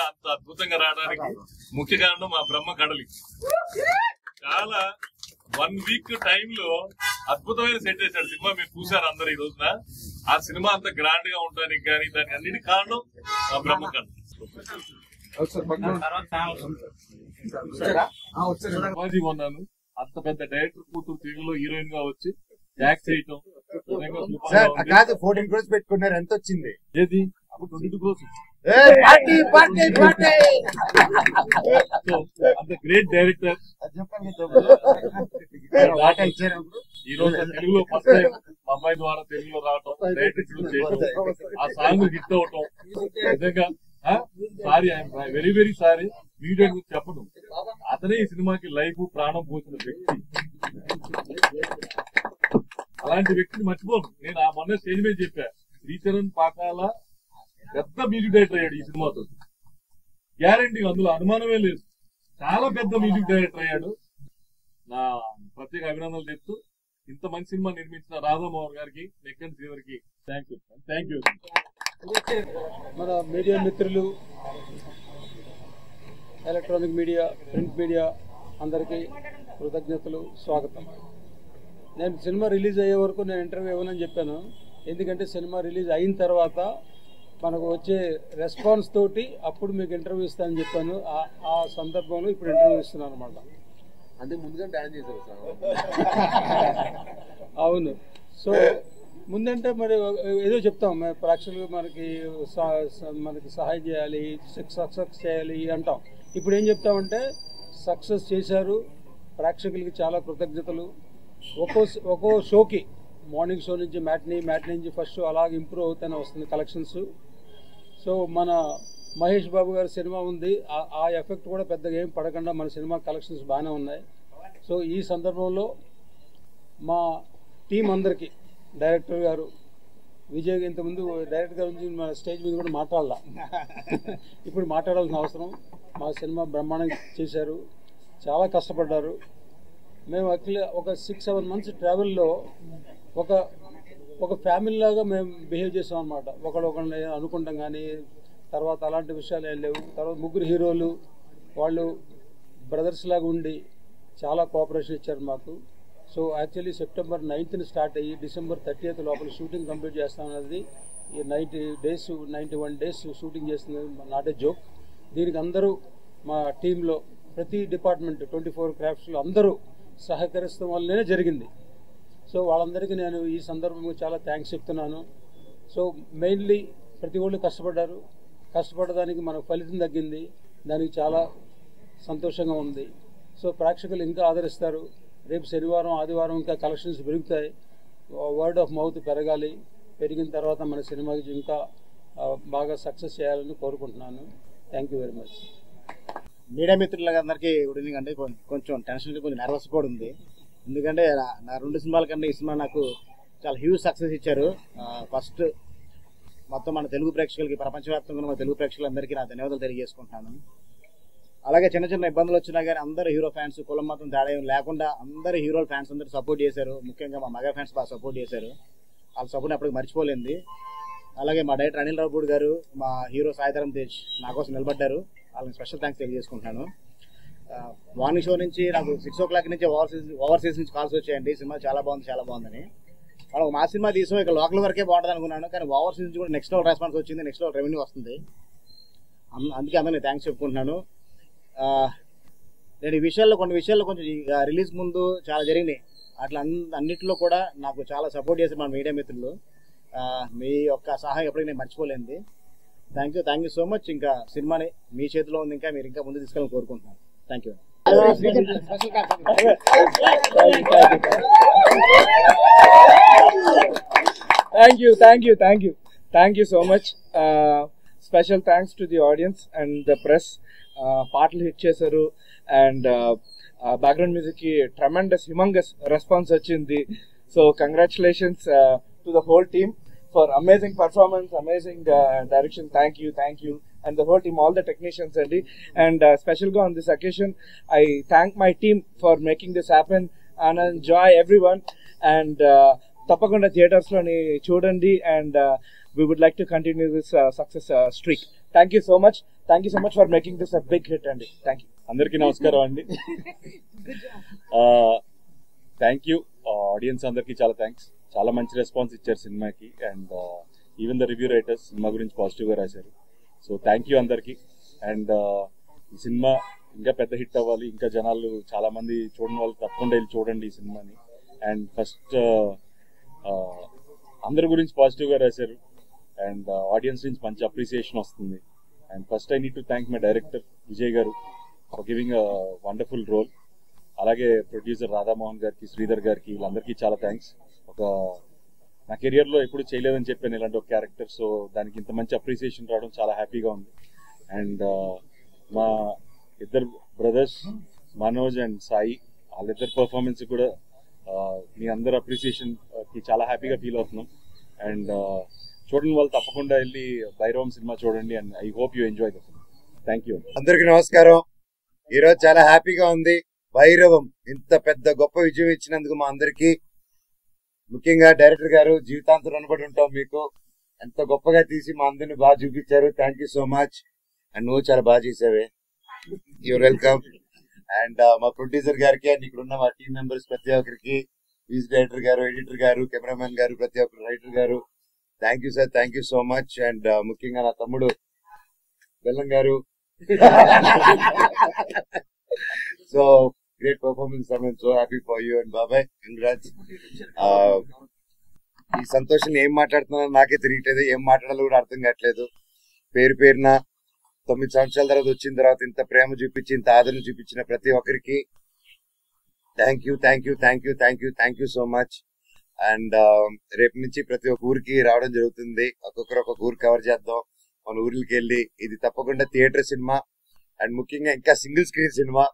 అంత అద్భుతంగా రావడానికి ముఖ్య కారణం మా బ్రహ్మ కడలి. చాలా 1 వీక్ టైంలో అద్భుతమైన సెట్ చేశాడు సినిమా. మీరు చూసారు అందరు ఈ రోజున. ఆ సినిమా అంత గ్రాండ్ గా ఉండడానికి కానీ దానికి అన్నిటి కారణం మా బ్రహ్మ కడలి. ఉన్నాను అంత పెద్ద డైరెక్టర్ కూతురు తెలుగులో హీరోయిన్ గా వచ్చి యాక్ట్ చేయటం. 14 crores పెట్టుకున్నారు. ఎంత వచ్చింది? ఏది అప్పుడు 22 crores. అంత గ్రేట్ డైరెక్టర్ ఈ రోజు తెలుగులో ఫస్ట్ టైం మా అమ్మాయి ద్వారా తెలుగులో రావటం, డైరెక్టర్ చేయటం, ఆ సాంగ్ హిట్ అవటం నిజంగా sorry, I'm very very sorry. Media గురించి చెప్పను. అతనే ఈ సినిమాకి లైఫ్ ప్రాణం పోసిన వ్యక్తి. అలాంటి వ్యక్తిని మర్చిపోను నేను. ఆ మొన్న స్టేజ్ మీద చెప్పా, శ్రీచరణ్ పాకాల పెద్ద మ్యూజిక్ డైరెక్టర్ అయ్యాడు ఈ సినిమాతో. గ్యారంటీ, అందులో అనుమానమే లేదు. చాలా పెద్ద మ్యూజిక్ డైరెక్టర్ అయ్యాడు. నా ప్రత్యేక అభినందనలు చెప్తూ ఇంత మంచి సినిమా నిర్మించిన రాధామోహన్ గారికి, నెక్కన్ శ్రీధర్కి థ్యాంక్ యూ. మన మీడియా మిత్రులు, ఎలక్ట్రానిక్ మీడియా, ప్రింట్ మీడియా అందరికీ కృతజ్ఞతలు, స్వాగతం. నేను సినిమా రిలీజ్ అయ్యే వరకు నేను ఇంటర్వ్యూ ఇవ్వనని చెప్పాను. ఎందుకంటే సినిమా రిలీజ్ అయిన తర్వాత మనకు వచ్చే రెస్పాన్స్ తోటి అప్పుడు మీకు ఇంటర్వ్యూ ఇస్తానని చెప్పాను. ఆ సందర్భంలో ఇప్పుడు ఇంటర్వ్యూ ఇస్తున్నాను అనమాట. అంటే ముందుగా ప్లాన్ చేశారు సార్? అవును. సో ముందంటే మరి ఏదో చెప్తాం, ప్రేక్షకులు మనకి సహాయం చేయాలి, సక్సెస్ చేయాలి అంటాం. ఇప్పుడు ఏం చెప్తామంటే సక్సెస్ చేశారు, ప్రేక్షకులకి చాలా కృతజ్ఞతలు. ఒక్కో షోకి మార్నింగ్ షో నుంచి మ్యాట్నీ నుంచి ఫస్ట్ షో అలాగే ఇంప్రూవ్ అవుతూనే వస్తుంది కలెక్షన్స్. సో మన మహేష్ బాబు గారి సినిమా ఉంది, ఆ ఎఫెక్ట్ కూడా పెద్దగా ఏం పడకుండా మన సినిమా కలెక్షన్స్ బాగానే ఉన్నాయి. సో ఈ సందర్భంలో మా టీం అందరికీ, డైరెక్టర్ గారు విజయ్, ఇంతకుముందు డైరెక్టర్ గారి గురించి మన స్టేజ్ మీద కూడా మాట్లాడాల, ఇప్పుడు మాట్లాడాల్సిన అవసరం. మా సినిమా బ్రహ్మాండంగా చేశారు, చాలా కష్టపడ్డారు. మేము యాక్చువల్లీ ఒక 6-7 months ట్రావెల్లో ఒక ఫ్యామిలీ లాగా మేము బిహేవ్ చేసాం అనమాట. ఒకళ్ళని అనుకుంటాం కానీ తర్వాత అలాంటి విషయాలు ఏం లేవు. తర్వాత 3 హీరోలు వాళ్ళు బ్రదర్స్ లాగా ఉండి చాలా కోఆపరేషన్ ఇచ్చారు మాకు. So actually September 9th start అయ్యి December 30th లోపల షూటింగ్ కంప్లీట్ చేస్తామన్నది. ఈ 91 days షూటింగ్ చేస్తుంది, నాట్ ఏ జోక్. దీనికి అందరూ మా టీంలో ప్రతి డిపార్ట్మెంట్ 24 క్రాఫ్ట్స్లో అందరూ సహకరిస్తాం వల్లనే జరిగింది. సో వాళ్ళందరికీ నేను ఈ సందర్భంగా చాలా థ్యాంక్స్ చెప్తున్నాను. సో మెయిన్లీ ప్రతి ఒళ్ళు కష్టపడ్డారు, కష్టపడడానికి మనకు ఫలితం తగ్గింది, దానికి చాలా సంతోషంగా ఉంది. సో ప్రేక్షకులు ఇంకా ఆదరిస్తారు. రేపు శనివారం ఆదివారం ఇంకా కలెక్షన్స్ పెరుగుతాయి, వర్డ్ ఆఫ్ మౌత్ పెరగాలి. పెరిగిన తర్వాత మన సినిమాకి ఇంకా బాగా సక్సెస్ చేయాలని కోరుకుంటున్నాను. Thank you very much. Media మిత్రులందరికీ గుడ్ ఈవినింగ్. అంటే కొంచెం టెన్షన్, కొంచెం నర్వస్ కూడా ఉంది. ఎందుకంటే నా 2 సినిమాల కన్నా ఈ సినిమా నాకు చాలా హ్యూజ్ సక్సెస్ ఇచ్చారు. ఫస్ట్ మొత్తం మన తెలుగు ప్రేక్షకులకి, ప్రపంచవ్యాప్తంగా ఉన్న తెలుగు ప్రేక్షకులందరికీ నా ధన్యవాదాలు తెలియజేసుకుంటున్నాను. అలాగే చిన్న చిన్న ఇబ్బందులు వచ్చినా కానీ అందరూ హీరో ఫ్యాన్స్, కులం మాత్రం తేడా లేకుండా అందరూ హీరో ఫ్యాన్స్ అందరూ సపోర్ట్ చేశారు. ముఖ్యంగా మా మగ ఫ్యాన్స్ బాగా సపోర్ట్ చేశారు. వాళ్ళ సపోర్ట్ అప్పటికి మర్చిపోలేంది. అలాగే మా డైరెక్టర్ అనిల్ రావుపూడి గారు, మా హీరో సాయిధరం తేజ్ నా కోసం నిలబడ్డారు. వాళ్ళని స్పెషల్ థ్యాంక్స్ తెలియజేసుకుంటున్నాను. మార్నింగ్ షో నుంచి నాకు 6 o'clock నుంచి ఓవర్సీస్ నుంచి కాల్స్ వచ్చాయండి, సినిమా చాలా బాగుందని. మనం మా సినిమా తీసాం, ఇక్కడ లోకల్ వరకే బాగుంటుంది అనుకున్నాను, కానీ ఓవర్సీస్ నుంచి కూడా నెక్స్ట్ లెవెల్ రెస్పాన్స్ వచ్చింది, నెక్స్ట్ లెవెల్ రెవెన్యూ వస్తుంది. అందుకే అందరినీ థ్యాంక్స్ చెప్పుకుంటున్నాను. నేను ఈ విషయాల్లో కొన్ని విషయాల్లో కొంచెం రిలీజ్ ముందు చాలా జరిగినాయి, అట్లా అన్నింటిలో కూడా నాకు చాలా సపోర్ట్ చేశారు మన మీడియా మిత్రులు. మీ యొక్క సహాయం ఎప్పటికీ నేను మర్చిపోలేంది. Thank you so much. ఇంకా సినిమాని మీ చేతిలో ఉంది, ఇంకా మీరు ఇంకా ముందు తీసుకెళ్ళాలని కోరుకుంటున్నాను. Thank you. Thank you so much. Special thanks to the audience and the press. పాటలు హిట్ చేశారు అండ్ బ్యాక్గ్రౌండ్ మ్యూజిక్ కి ట్రెమెండస్ హ్యూమంగస్ రెస్పాన్స్ వచ్చింది. So congratulations to the whole team for amazing performance, amazing direction. Thank you and the whole team, all the technicians and special on this occasion I thank my team for making this happen and enjoy everyone and tapakunda theaters lo ni chudandi and we would like to continue this success streak. Thank you so much for making this a big hit అండి. Thank you. అందరికీ నమస్కారం అండి. Thank you audience అందరికీ, చాలా thanks. చాలా మంచి response ఇచ్చారు సినిమాకి. And even the review writers cinema గురించి పాజిటివ్గా రాశారు. సో థ్యాంక్ యూ అందరికీ. అండ్ ఈ సినిమా ఇంకా పెద్ద హిట్ అవ్వాలి, ఇంకా జనాలు చాలా మంది చూడని వాళ్ళు తప్పకుండా వెళ్ళి చూడండి ఈ సినిమాని. అండ్ ఫస్ట్ అందరి గురించి పాజిటివ్గా రాశారు అండ్ ఆడియన్స్ నుంచి మంచి అప్రిసియేషన్ వస్తుంది. And first I need to thank my director Vijay గారు for giving a wonderful role. అలాగే ప్రొడ్యూసర్ రాధామోహన్ గారికి, శ్రీధర్ గారికి, వీళ్ళందరికీ చాలా థ్యాంక్స్. నా కెరియర్లో ఎప్పుడు చేయలేదని చెప్పాను ఇలాంటి ఒక క్యారెక్టర్. సో దానికి ఇంత మంచి అప్రిసియేషన్ రావడం చాలా హ్యాపీగా ఉంది. అండ్ మా ఇద్దరు బ్రదర్స్ మనోజ్ అండ్ సాయి, వాళ్ళిద్దరు పర్ఫార్మెన్స్ కూడా మీ అందరు అప్రిసియేషన్ కి చాలా హ్యాపీగా ఫీల్ అవుతున్నాం. అండ్ చూడండి వాళ్ళు తప్పకుండా వెళ్ళి భైరవం సినిమా చూడండి. And I hope you enjoy the film. Thank you. అందరికి నమస్కారం. ఈరోజు చాలా హ్యాపీగా ఉంది. భైరవం ఇంత పెద్ద గొప్ప విజయం ఇచ్చినందుకు మా అందరికి, ముఖ్యంగా డైరెక్టర్ గారు, జీవితాంతం రుణపడి ఉంటాం మీకు. ఎంత గొప్పగా తీసి మా అందరిని బాగా చూపించారు. Thank you so much. And నువ్వు చాలా బాగా చేసావే. You're welcome. అండ్ మా ప్రొడ్యూసర్ గారికి అండ్ ఇక్కడ ఉన్న మా టీం మెంబర్స్ ప్రతి ఒక్కరికి, మ్యూజిక్ డైరెక్టర్ గారు, ఎడిటర్ గారు, కెమెరామెన్ గారు, ప్రతి ఒక్కరు, రైటర్ గారు, thank you sir. Thank you so much. And ముఖ్యంగా నా తమ్ముడు బెల్లం గారు. So great performance. I so happy for you and బాబాయ్, కంగ్రాట్స్. ఈ సంతోషం ఏం మాట్లాడుతున్నానో నాకే తెలియట్లేదు, ఏం మాట్లాడాలో కూడా అర్థం కావట్లేదు. పేరున 9 సంవత్సరాల తర్వాత వచ్చిన తర్వాత ఇంత ప్రేమ చూపించి, ఇంత ఆదరణ చూపించిన ప్రతి ఒక్కరికి thank you so much. And రేపు నుంచి ప్రతి ఒక్క ఊరికి రావడం జరుగుతుంది. ఒక్కొక్కరు ఒక్కొక్క ఊరు కవర్ చేద్దాం. మన ఊరికి వెళ్ళి, ఇది తప్పకుండా థియేటర్ సినిమా అండ్ ముఖ్యంగా ఇంకా సింగిల్ స్క్రీన్ సినిమా.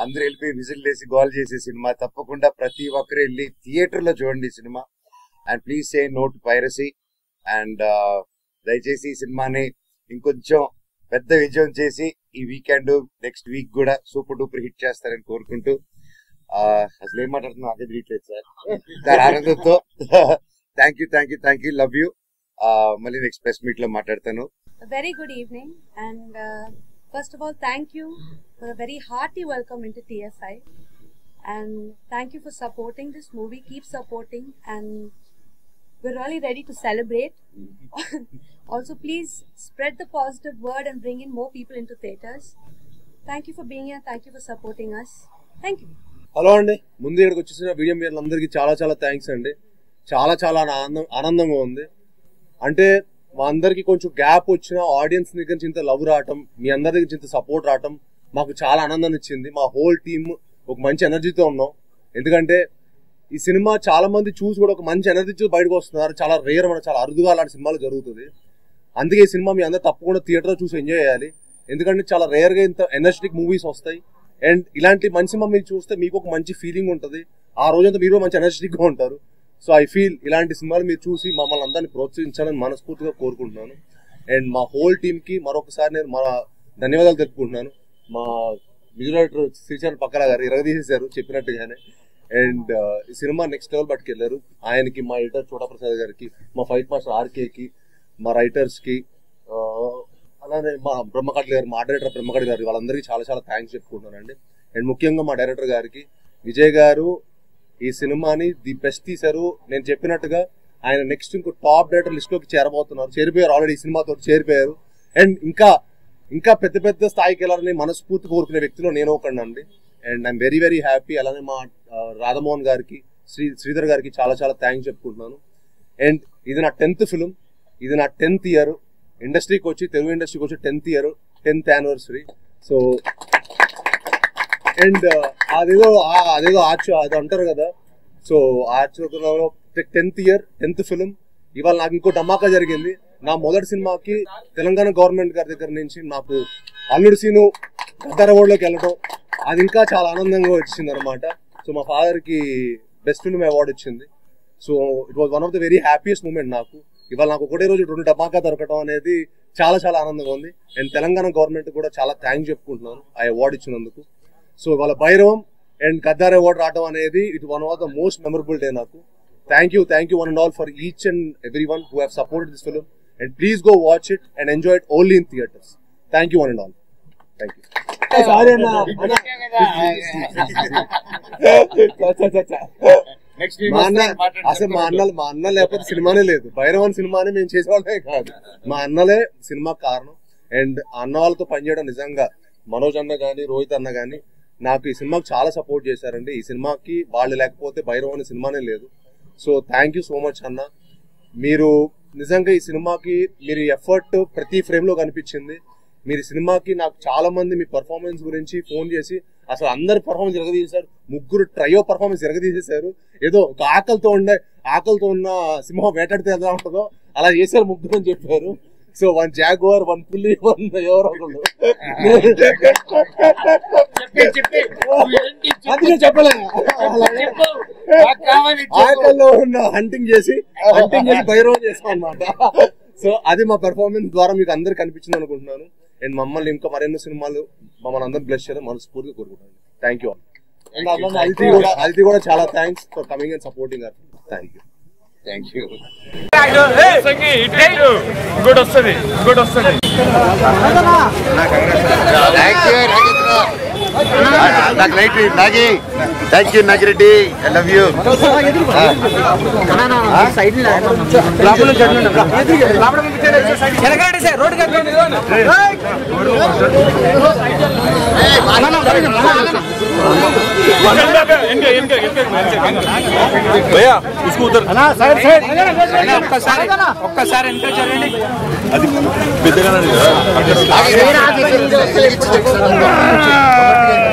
అందరూ వెళ్ళిపోయి విజిల్ వేసి గోల్ చేసే సినిమా. తప్పకుండా ప్రతి ఒక్కరు వెళ్ళి థియేటర్ లో చూడండి cinema. And please say no to piracy. And దయచేసి ఈ సినిమాని ఇంకొంచెం పెద్ద విజయం చేసి ఈ వీకెండ్, నెక్స్ట్ వీక్ కూడా సూపర్ డూపర్ హిట్ చేస్తారని కోరుకుంటూ, అసలు ఏం మాట్లాడుతున్నా నాకే తెలియట్లేదు సార్ ఆనందంతో. Thank you, love you. మళ్ళీ నెక్స్ట్ ప్రెస్ మీట్ లో మాట్లాడతాను. Very good evening, and first of all, thank you for a very hearty welcome into TSI, and thank you for supporting this movie. Keep supporting, and we're really ready to celebrate. Also, please spread the positive word and bring in more people into theaters. Thank you for being here. Thank you for supporting us. Thank you. Hello అండి, ముందు ఇక్కడికి వచ్చేసిన video మీరందరికీ చాలా thanks అండి. చాలా ఆనందంగా ఉంది. అంటే మా అందరికి కొంచెం గ్యాప్ వచ్చిన ఆడియన్స్ దగ్గర నుంచి ఇంత లవ్ రావటం, మీ అందరి దగ్గర నుంచి ఇంత సపోర్ట్ రావటం మాకు చాలా ఆనందాన్ని ఇచ్చింది. మా హోల్ టీమ్ ఒక మంచి ఎనర్జీతో ఉన్నాం. ఎందుకంటే ఈ సినిమా చాలా మంది చూసి కూడా ఒక మంచి ఎనర్జీతో బయటకు వస్తున్నారు. చాలా రేర్, చాలా అరుదుగా అలాంటి సినిమాలు జరుగుతుంది. అందుకే ఈ సినిమా మీ అందరూ తప్పకుండా థియేటర్లో చూసి ఎంజాయ్ చేయాలి. ఎందుకంటే చాలా రేర్గా ఇంత ఎనర్జెటిక్ మూవీస్ వస్తాయి. అండ్ ఇలాంటి మంచి సినిమా మీరు చూస్తే మీకు ఒక మంచి ఫీలింగ్ ఉంటుంది. ఆ రోజంతా మీరు మంచి ఎనర్జెటిక్గా ఉంటారు. సో ఐ ఫీల్ ఇలాంటి సినిమాలు మీరు చూసి మమ్మల్ని అందరినీ ప్రోత్సహించాలని మనస్ఫూర్తిగా కోరుకుంటున్నాను. అండ్ మా హోల్ టీమ్కి మరొకసారి నేను మా ధన్యవాదాలు తెలుపుకుంటున్నాను. మా మ్యూజిక్ డైరెక్టర్ శ్రీచరణ్ పక్కల గారు ఇరగదీసేశారు చెప్పినట్టుగానే. అండ్ ఈ సినిమా నెక్స్ట్ లెవెల్ పట్టుకెళ్లారు. ఆయనకి, మా ఎడిటర్ చోటా ప్రసాద్ గారికి, మా ఫైట్ మాస్టర్ ఆర్కేకి, మా రైటర్స్కి, అలానే మా బ్రహ్మకట్ల గారు, మా డైరెక్టర్ బ్రహ్మకట్ల గారు, వాళ్ళందరికీ చాలా థ్యాంక్స్ చెప్పుకుంటున్నానండి. అండ్ ముఖ్యంగా మా డైరెక్టర్ గారికి, విజయ్ గారు ఈ సినిమాని ది బెస్ట్ తీశారు. నేను చెప్పినట్టుగా ఆయన నెక్స్ట్ ఇంకో టాప్ డైరెక్టర్ లిస్ట్ లోకి చేరిపోయారు. ఆల్రెడీ ఈ సినిమాతో చేరిపోయారు. అండ్ ఇంకా పెద్ద స్థాయికి వెళ్ళాలని మనస్ఫూర్తి కోరుకునే వ్యక్తిలో నేను ఒకనండి. And I'm very happy. అలానే మా రాధామోహన్ గారికి, శ్రీధర్ గారికి చాలా థ్యాంక్స్ చెప్పుకుంటున్నాను. అండ్ ఇది నా 10th ఫిలిం, ఇది నా 10th ఇయర్ ఇండస్ట్రీకి వచ్చి, తెలుగు ఇండస్ట్రీకి వచ్చి 10th year, 10th anniversary. So and అదేదో అది అంటారు కదా. సో ఆచరణలో 10th ఇయర్, 10th ఫిలిం. ఇవాళ నాకు ఇంకో ధమాకా జరిగింది. నా మొదటి సినిమాకి తెలంగాణ గవర్నమెంట్ గారి దగ్గర నుంచి నాకు అల్లుడు సీను గద్దర్ అవార్డులోకి వెళ్ళడం, అది ఇంకా చాలా ఆనందంగా వచ్చింది అనమాట. సో మా ఫాదర్కి బెస్ట్ ఫిల్మ్ అవార్డు వచ్చింది. So it was one of the very happiest moment నాకు. ఇవాళ నాకు ఒకటే రోజు 2 ధమాకా దొరకడం అనేది చాలా ఆనందంగా ఉంది. అండ్ తెలంగాణ గవర్నమెంట్ కూడా చాలా థ్యాంక్స్ చెప్పుకుంటున్నాను ఆ అవార్డు ఇచ్చినందుకు. సో ఇవాళ భైరవం అండ్ గద్దార్ అవార్డు రావడం అనేది it one of the most memorable day నాకు. Thank you one and all for each and every one who have supported this film. and please go watch it and enjoy it only in theaters. Thank you one and all. Thank you. అసలు మా అన్న లేకపోతే సినిమానే లేదు. భైరవన్ సినిమాని మేము చేసేవాళ్ళమే కాదు, మా అన్నలే సినిమా కారణం. అండ్ అన్న వాళ్ళతో పనిచేయడం నిజంగా మనోజ్ అన్న గానీ రోహిత్ అన్న గానీ నాకు ఈ సినిమాకి చాలా సపోర్ట్ చేశారండి. ఈ సినిమాకి వాళ్ళు లేకపోతే భైరవన్ సినిమానే లేదు. So thank you so much అన్న. మీరు నిజంగా ఈ సినిమాకి మీరు ఎఫర్ట్ ప్రతి ఫ్రేమ్ లో కనిపించింది. మీరు సినిమాకి నాకు చాలా మంది మీ పర్ఫార్మెన్స్ గురించి ఫోన్ చేసి అసలు అందరి పర్ఫార్మెన్స్ జరగదీశారు. ముగ్గురు ట్రయో పర్ఫార్మెన్స్ జరగదీసేశారు. ఏదో ఒక ఆకలితో ఉన్న సింహం వేటాడితే ఎలా ఉంటుందో అలా చేశారు ముగ్గురు అని చెప్పారు. సో 1 జాగ్వార్ 1 పులి 1 ఎవరో ఒకళ్ళు చెప్పలేదు. ఆకల్లో ఉన్న హంటింగ్ చేసి భైరవం చేస్తాం అన్నమాట. సో అది మా పెర్ఫార్మెన్స్ ద్వారా మీకు అందరు కనిపించింది అనుకుంటున్నాను. అండ్ మమ్మల్ని ఇంకా మరెన్నో సినిమాలు మమ్మల్ని అందరూ బ్లెస్ చేయడం మనస్ఫూర్తిగా కోరుకుంటాను. Thank you. అండ్ అదితి కూడా చాలా thanks for coming and supporting అర్. Thank you. Thank you. ఇంకోటి వస్తుంది. నాకు right Nagi. Thank you Nagireddy, I love you. ఒక్కసారి ఎంత జరగండి. అది పెద్దగా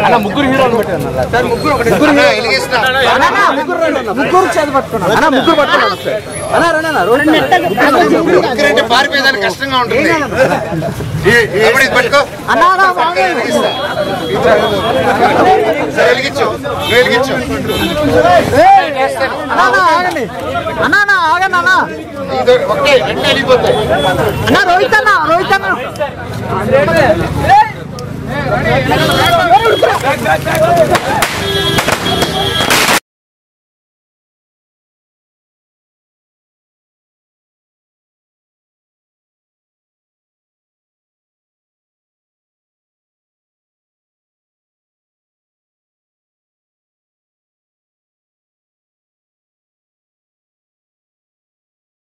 అలా ముగ్గురు హీరోలు పెట్టారు సార్. ముగ్గురు చేతి పట్టుకున్నారు. ముగ్గురు పట్టుకున్నారు పారిపోయేదానికి కష్టంగా ఉంటుంది. వెలిగించు. ఒకటే వెంటనే వెళ్ళిపోతాయి. రోహిత్ అన్న Hey!